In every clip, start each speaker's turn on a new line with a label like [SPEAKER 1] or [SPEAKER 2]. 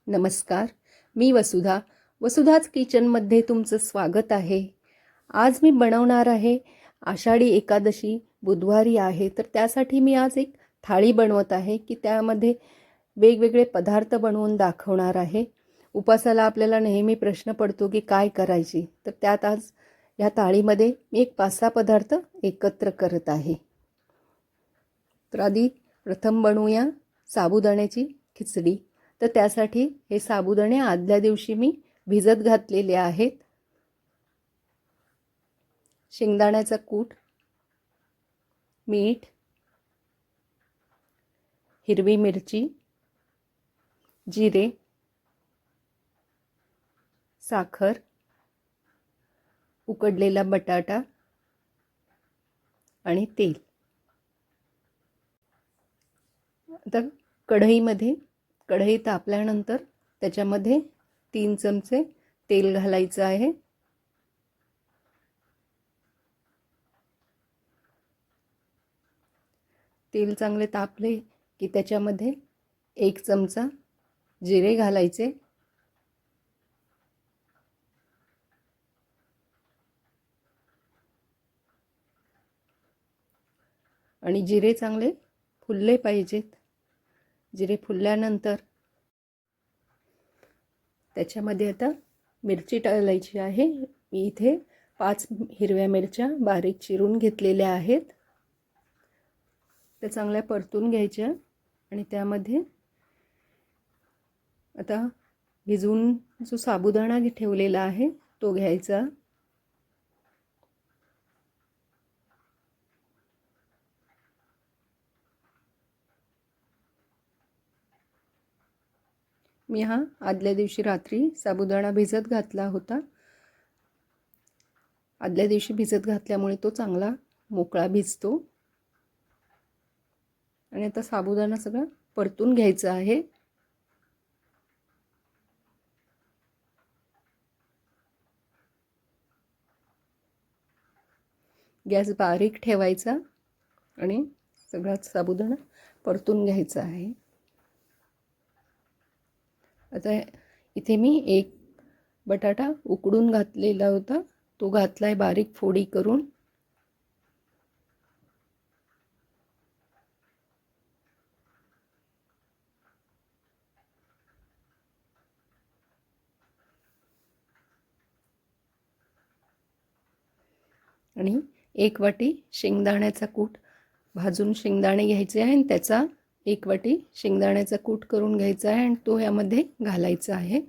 [SPEAKER 1] नमस्कार, मी वसुधाच किचनमध्ये तुमचं स्वागत आहे। आज मी बनवणार आहे आषाढी एकादशी बुधवारी आहे, तर त्यासाठी मी आज एक थाळी बनवत आहे की त्यामध्ये वेगवेगळे पदार्थ बनवून दाखवणार आहे। उपासाला आपल्याला नेहमी प्रश्न पडतो की काय करायची, तर त्यात आज या थाळीमध्ये मी एक 5-6 पदार्थ एकत्र करत आहे। तर आधी प्रथम बनवूया साबुदाण्याची खिचडी। तर त्यासाठी हे साबुदाणे आदल्या दिवशी मी भिजत घातलेले आहेत। शेंगदाण्याचा कूट, मीठ, हिरवी मिरची, जिरे, साखर, उकडलेला बटाटा आणि तेल। आता कढई तापल्यानंतर त्याच्यामध्ये 3 चमचे तेल घालायचं आहे। तेल चांगले तापले की त्याच्यामध्ये 1 चमचा जिरे घालायचे, आणि जिरे चांगले फुलले पाहिजेत। जिरे फुलल्यानंतर त्याच्यामध्ये आता मिरची टाकायची आहे। मी इथे 5 हिरव्या मिरच्या बारीक चिरून घेतलेल्या आहेत। त्या चांगल्या परतून घ्यायच्या आणि त्यामध्ये आता भिजवून जो साबुदाणा ठेवलेला आहे तो घ्यायचा। मी हा आदल्या दिवशी रात्री साबुदाणा भिजत घातला होता। आदल्या दिवशी भिजत घातल्यामुळे तो चांगला मोकळा भिजतो। आणि आता साबुदाणा सगळा परतून घ्यायचा आहे। गॅस बारीक ठेवायचा आणि सगळा साबुदाणा परतून घ्यायचा आहे। आता इथे मी एक बटाटा उकडून घातलेला होता, तो घातलाय बारीक फोडी करून। आणि 1 वाटी शेंगदाण्याचा कूट भाजून शेंगदाणे घ्यायचे आहे आणि त्याचा 1 वाटी शेंगदाण्याचा कूट करून घ्यायचा आहे आणि तो यामध्ये घालायचा आहे।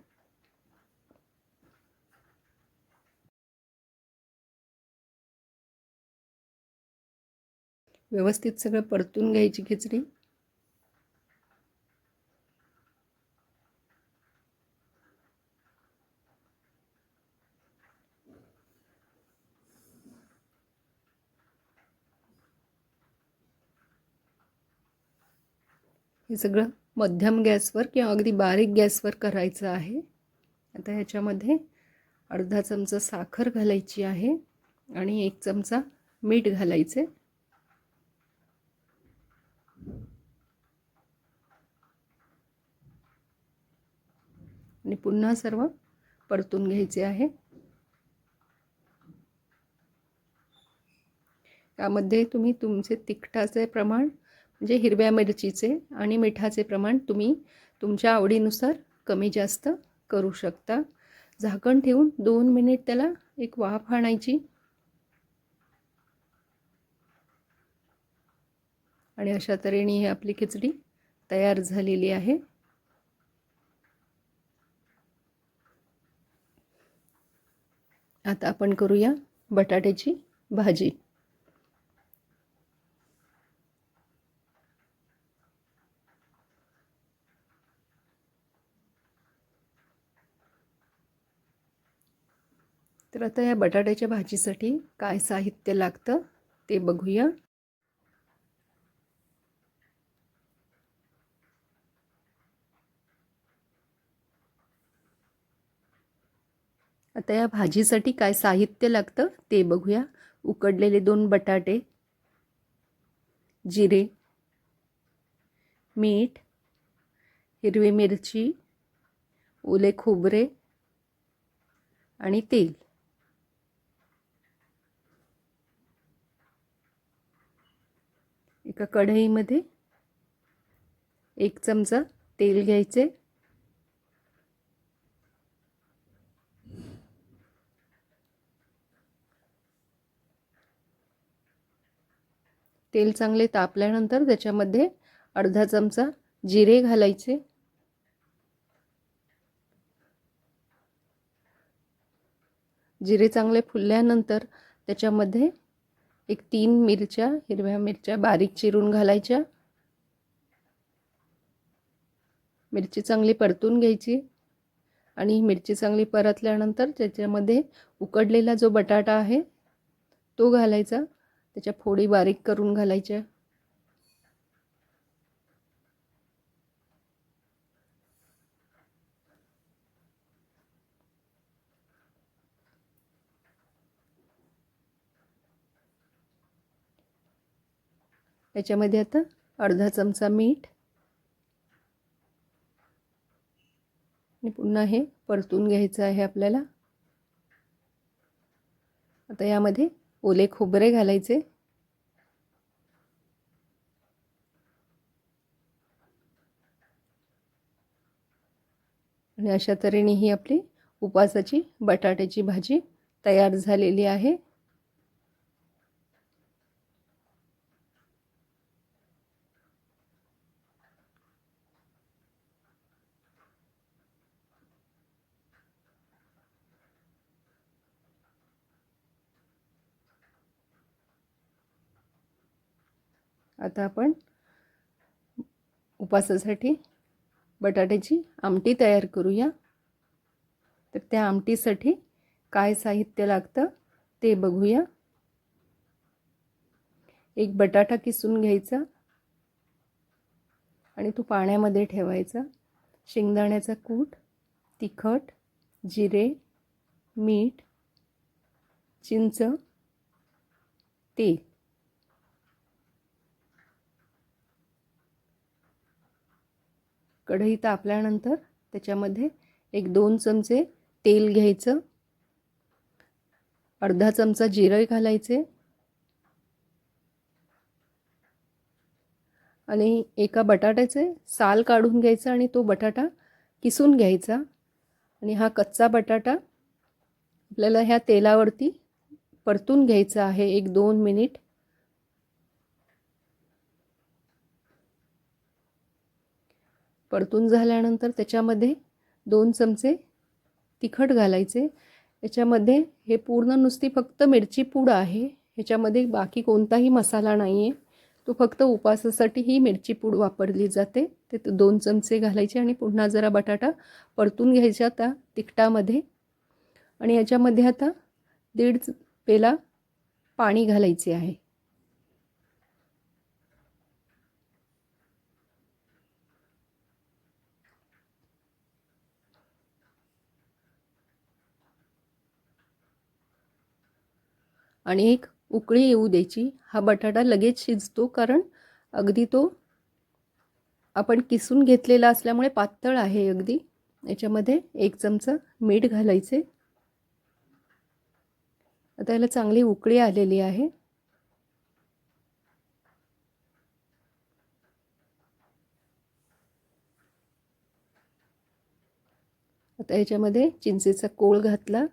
[SPEAKER 1] व्यवस्थित सगळं परतून घ्यायची खिचडी। हे सगळं मध्यम गॅसवर किंवा अगदी बारीक गॅसवर करायचं आहे। आता ह्याच्यामध्ये अर्धा चमचा साखर घालायची आहे आणि 1 चमचा मीठ घालायचे आणि पुन्हा सर्व परतून घ्यायचे आहे। यामध्ये तुम्ही तुमचे तिखटाचे प्रमाण म्हणजे हिरव्या मिरचीचे आणि मिठाचे प्रमाण तुम्ही तुमच्या आवडीनुसार कमी जास्त करू शकता। झाकण ठेवून 2 मिनिट त्याला एक वाफ आणायची आणि अशा तऱ्हेने ही आपली खिचडी तयार झालेली आहे। आता आपण करूया बटाट्याची भाजी। तर आता या बटाट्याच्या भाजीसाठी काय साहित्य लागतं ते बघूया। आता या भाजीसाठी काय साहित्य लागतं ते बघूया। उकडलेले 2 बटाटे, जिरे, मीठ, हिरवी मिरची, ओले खोबरे आणि तेल. एका कढईमध्ये 1 चमचा तेल घ्यायचे. तेल चांगले तापल्यानंतर त्याच्यामध्ये अर्धा चमचा जिरे घालायचे. जिरे चांगले फुलल्यानंतर त्याच्यामध्ये 3 मिरच्या, हिरव्या मिरच्या बारीक चिरून घालायच्या. मिरची चांगली परतून घ्यायची आणि मिरची चांगली परतल्यानंतर त्याच्यामध्ये उकडलेला जो बटाटा आहे तो घालायचा. त्याच्या फोडी बारीक करून घालायच्या. त्याच्यामध्ये आता अर्धा चमचा मीठ आणि पुन्हा हे परतून घ्यायचं आहे आपल्याला. आता यामध्ये ओले खोबरे घालायचे. आणि अशा तऱ्हेने ही आपली उपासाची बटाट्याची भाजी तयार झालेली आहे. आता आपण उपासासाठी बटाट्याची आमटी तयार करूया. तर त्या आमटीसाठी काय साहित्य लागतं ते बघूया. 1 बटाटा किसून घ्यायचा आणि तो पाण्यामध्ये ठेवायचा. शेंगदाण्याचा कूट, तिखट, जिरे, मीठ, चिंच, तेल. कढई तापल्यानंतर त्याच्यामध्ये 1-2 चमचे तेल घ्यायचं. अर्धा चमचा जिरे घालायचे आणि एका बटाट्याचे साल काढून घ्यायचं आणि तो बटाटा किसून घ्यायचा. आणि हा कच्चा बटाटा आपल्याला ह्या तेलावरती परतून घ्यायचा आहे 1-2 मिनिट. परतून झाल्यानंतर त्याच्यामध्ये 2 चमचे तिखट घालायचे. याच्यामध्ये हे पूर्ण नुसती फक्त मिरची पूड आहे. ह्याच्यामध्ये बाकी कोणताही मसाला नाही आहे. तो फक्त उपासासाठी ही मिरची पूड वापरली जाते. ते 2 चमचे घालायचे आणि पुन्हा जरा बटाटा परतून घ्यायचा त्या तिखटामध्ये. आणि याच्यामध्ये आता 1.5 पेला पाणी घालायचे आहे. आणि एक उकळी येऊ द्यायची. हा बटाटा लगेच शिजतो कारण अगदी तो आपण किसून घेतलेला असल्यामुळे पातळ आहे अगदी. याच्यामध्ये 1 चमचा मीठ घालायचे. आता याला चांगली उकळी आलेली आहे. आता याच्यामध्ये चिंचेचा कोळ घातला.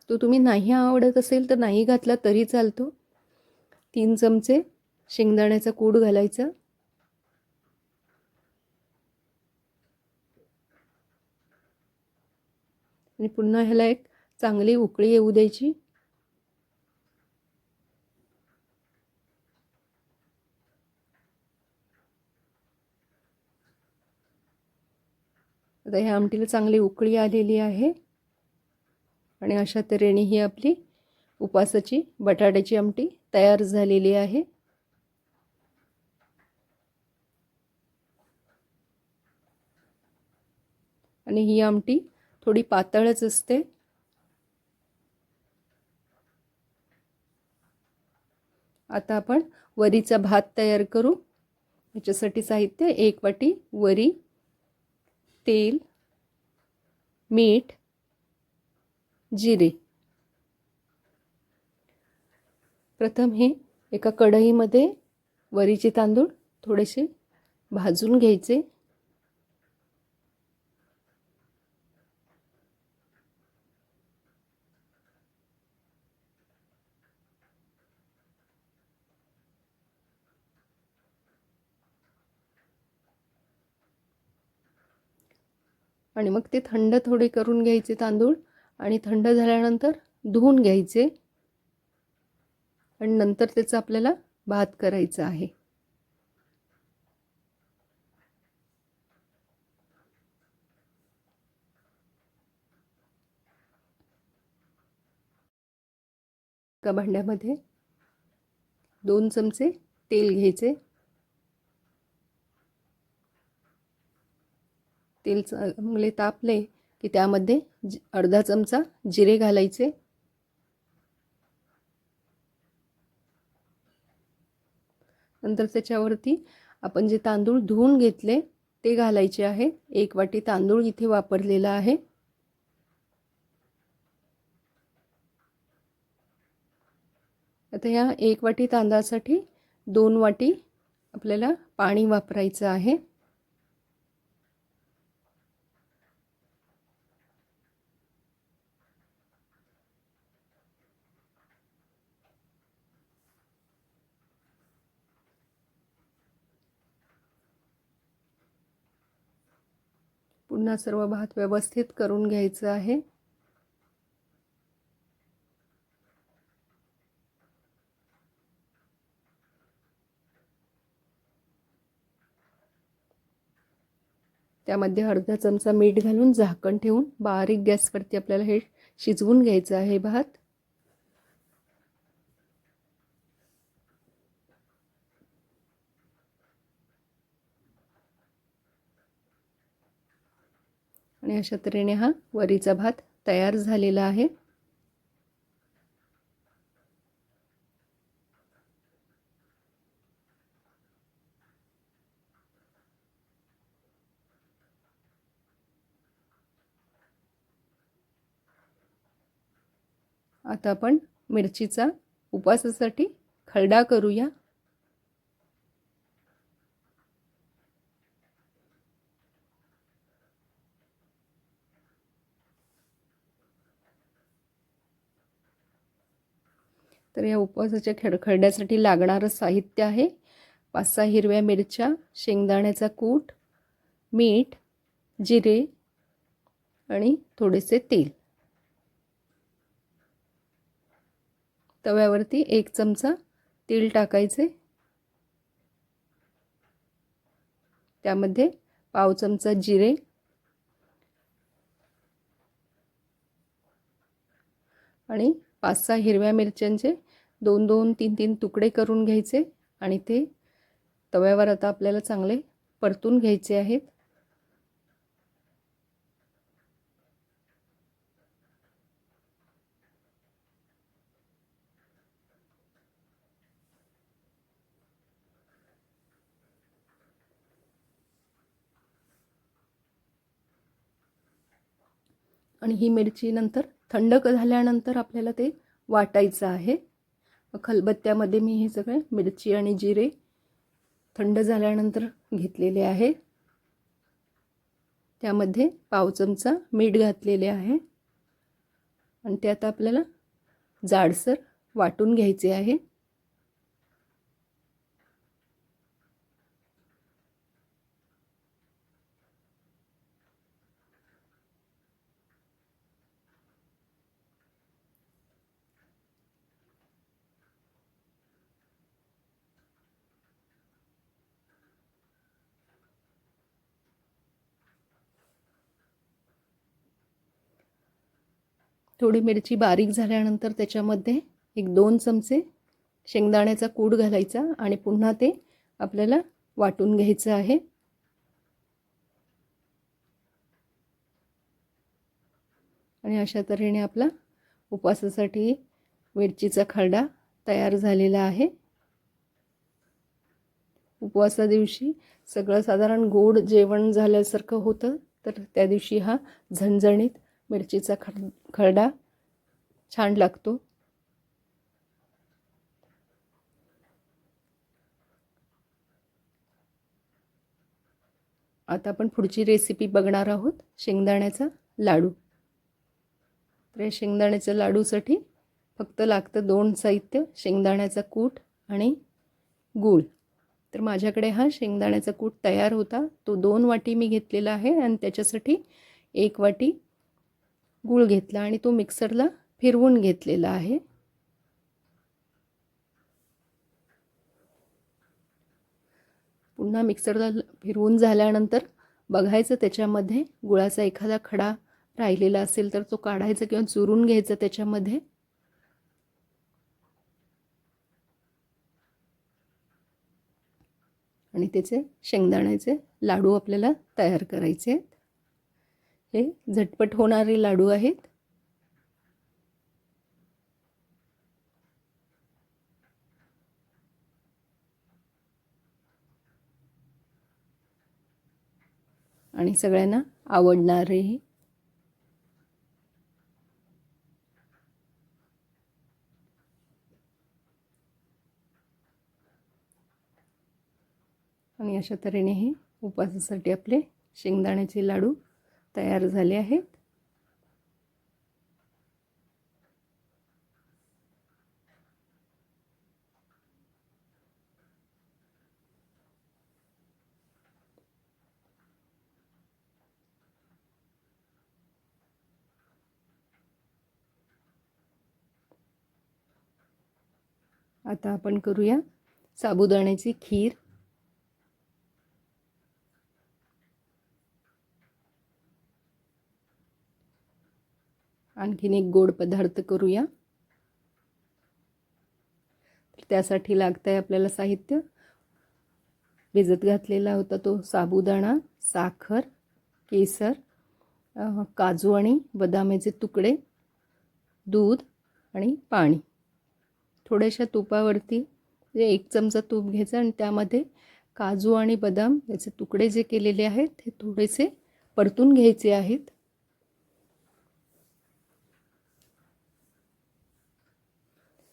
[SPEAKER 1] तो तुम्ही नाही आवडत असेल तर नाही घातला तरी चालतो. 3 चमचे शेंगदाण्याचा कूट घालायचा. आणि पुन्हा ह्याला एक चांगली उकळी येऊ द्यायची. आता ह्या आमटीला चांगली उकळी आलेली आहे. आणि अशा तऱ्हेने ही आपली उपासाची बटाट्याची आमटी तयार झालेली आहे. आणि ही आमटी थोडी पातळच असते. आता आपण वरीचा भात तयार करू. याच्यासाठी साहित्य 1 वाटी वरी, तेल, मीठ, जिरे. प्रथम हे एका कढईमध्ये वरीचे तांदूळ थोडेसे भाजून घ्यायचे. आणि मग ते थंड थोडे करून घ्यायचे तांदूळ आणि थंड झाल्यानंतर धुवून घ्यायचे आणि नंतर त्याचा आपल्याला भात करायचा आहे. एका भांड्यामध्ये 2 चमचे तेल घ्यायचे. तेल चांगले तापले की त्यामध्ये अर्धा चमचा जिरे घालायचे. नंतर त्याच्यावरती आपण जे तांदूळ धुवून घेतले ते घालायचे आहे. 1 वाटी तांदूळ इथे वापरलेला आहे. आता या 1 वाटी तांदळासाठी 2 वाटी आपल्याला पाणी वापरायचं आहे. पुन्हा सर्व भात व्यवस्थित करून घ्यायचं आहे. त्यामध्ये अर्धा चमचा मीठ घालून झाकण ठेवून बारीक गॅसवरती आपल्याला हे शिजवून घ्यायचं आहे भात. आणि अशा तऱ्हेने हा वरीचा भात तयार झालेला आहे. आता आपण मिरचीचा उपवासासाठी खरडा करूया. तर या उपवासाच्या खरड्यासाठी लागणारं साहित्य आहे 5-6 हिरव्या मिरच्या, शेंगदाण्याचा कूट, मीठ, जिरे आणि थोडेसे तेल. तव्यावरती 1 चमचा तेल टाकायचे. त्यामध्ये पाव चमचा जिरे आणि 5-6 हिरव्या मिरच्यांचे 2-2, 3-3 तुकडे करून घ्यायचे आणि ते तव्यावर आता आपल्याला चांगले परतून घ्यायचे आहेत. आणि ही मिरची नंतर थंड झाल्यानंतर आपल्याला ते वाटायचं आहे. खलबत्त्यामध्ये मी हे सगळे मिरची आणि जिरे थंड झाल्यानंतर घेतलेले आहे. त्यामध्ये पाव चमचा मीठ घातलेले आहे आणि ते आता आपल्याला जाडसर वाटून घ्यायचे आहे. थोडी मिरची बारीक झाल्यानंतर त्याच्यामध्ये 1-2 चमचे शेंगदाण्याचा कूट घालायचा आणि पुन्हा ते आपल्याला वाटून घ्यायचं आहे. आणि अशा तऱ्हेने आपला उपवासासाठी मिरचीचा खरडा तयार झालेला आहे. उपवासा दिवशी सगळं साधारण गोड जेवण झाल्यासारखं होतं. तर त्या दिवशी हा झणझणीत मिरचीचा खरडा छान लागतो. आता आपण पुढची रेसिपी बघणार आहोत शेंगदाण्याचा लाडू. तर या शेंगदाण्याच्या लाडूसाठी फक्त लागतं 2 साहित्य, शेंगदाण्याचा कूट आणि गूळ. तर माझ्याकडे हा शेंगदाण्याचा कूट तयार होता, तो 2 वाटी मी घेतलेला आहे आणि त्याच्यासाठी 1 वाटी गूळ घेतला आणि तो मिक्सरला फिरवून घेतलेला आहे. पुन्हा मिक्सरला फिरवून झाल्यानंतर बघायचं त्याच्यामध्ये गुळाचा एखादा खडा राहिलेला असेल तर तो काढायचा किंवा चुरून घ्यायचा त्याच्यामध्ये. आणि त्याचे शेंगदाण्याचे लाडू आपल्याला तयार करायचे आहेत. हे झटपट होणारे लाडू आहेत. आणि सगळ्यांना आवडणारेही. आणि अशा तऱ्हेने हे उपवासासाठी आपले शेंगदाण्याचे लाडू तयार झाले आहेत. आता आपण करूया साबुदाण्याची खीर. आणखीन एक गोड पदार्थ करूया. त्यासाठी लागतं आहे आपल्याला साहित्य. भिजत घातलेला होता तो साबुदाणा, साखर, केसर, काजू आणि बदामाचे तुकडे, दूध आणि पाणी. थोड्याशा तुपावरती 1 चमचा तूप घ्यायचं आणि त्यामध्ये काजू आणि बदाम याचे तुकडे जे केलेले आहेत ते थोडेसे परतून घ्यायचे आहेत.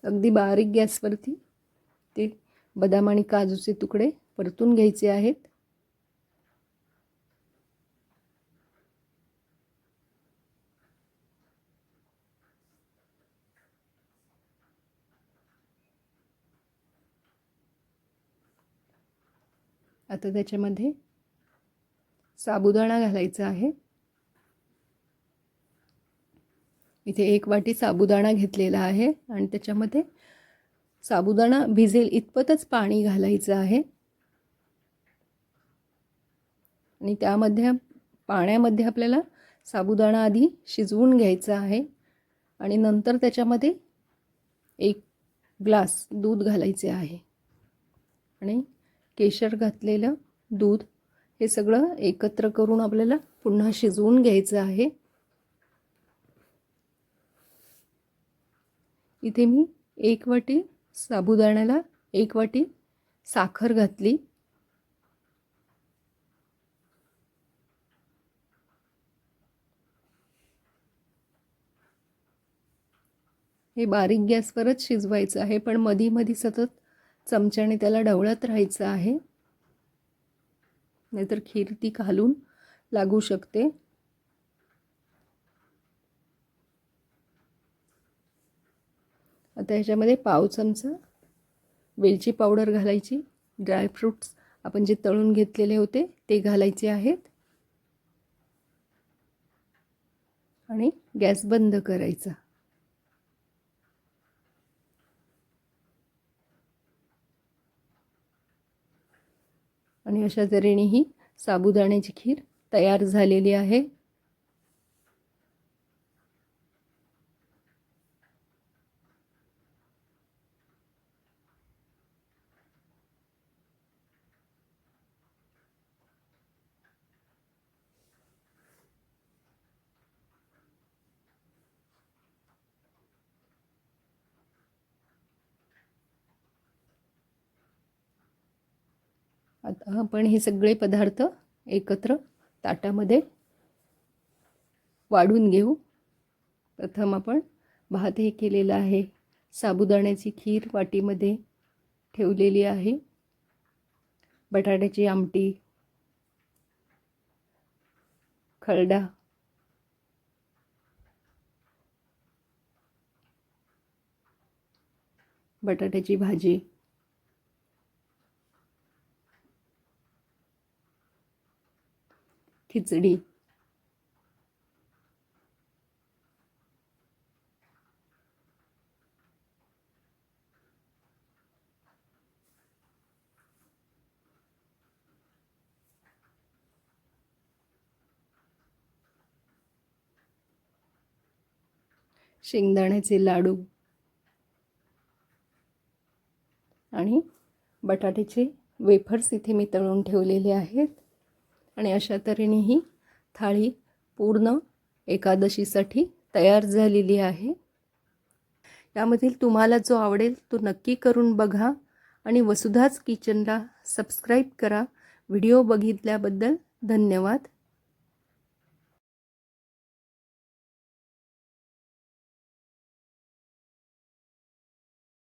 [SPEAKER 1] अगदी बारीक गॅसवरती ते बदाम आणि काजूचे तुकडे परतून घ्यायचे आहेत. आता त्याच्यामध्ये साबुदाणा घालायचा आहे. इथे 1 वाटी साबुदाणा घेतलेला आहे आणि त्याच्यामध्ये साबुदाणा भिजेल इतपतच पाणी घालायचं आहे. आणि त्यामध्ये पाण्यामध्ये आपल्याला साबुदाणा आधी शिजवून घ्यायचा आहे आणि नंतर त्याच्यामध्ये 1 ग्लास दूध घालायचे आहे आणि केशर घातलेलं दूध हे सगळं एकत्र करून आपल्याला पुन्हा शिजवून घ्यायचं आहे. इथे मी 1 वाटी साबुदाण्याला 1 वाटी साखर घातली. हे बारीक गॅसवरच शिजवायचं आहे, पण मधी मधी सतत चमच्याने त्याला ढवळत राहायचं आहे, नाहीतर खीर ती खालून लागू शकते. आता ह्याच्यामध्ये पाव चमचा वेलची पावडर घालायची. ड्रायफ्रूट्स आपण जे तळून घेतलेले होते ते घालायचे आहेत आणि गॅस बंद करायचा. आणि अशा तऱ्हेने ही साबुदाण्याची खीर तयार झालेली आहे. आता आपण हे सगळे पदार्थ एकत्र ताटामध्ये वाढून घेऊ. प्रथम आपण भात हे केलेला आहे. साबुदाण्याची खीर वाटीमध्ये ठेवलेली आहे. बटाट्याची आमटी, खरडा, बटाट्याची भाजी, खिचडी, शेंगदाण्याचे लाडू आणि बटाट्याचे वेफर्स इथे मी तळून ठेवलेले आहेत. आणि अशा तऱ्हेने ही थाळी पूर्ण एकादशीसाठी तयार झालेली आहे. यामधील तुम्हाला जो आवडेल तो नक्की करून बघा आणि वसुधाच किचनला सबस्क्राईब करा. व्हिडिओ बघितल्याबद्दल धन्यवाद.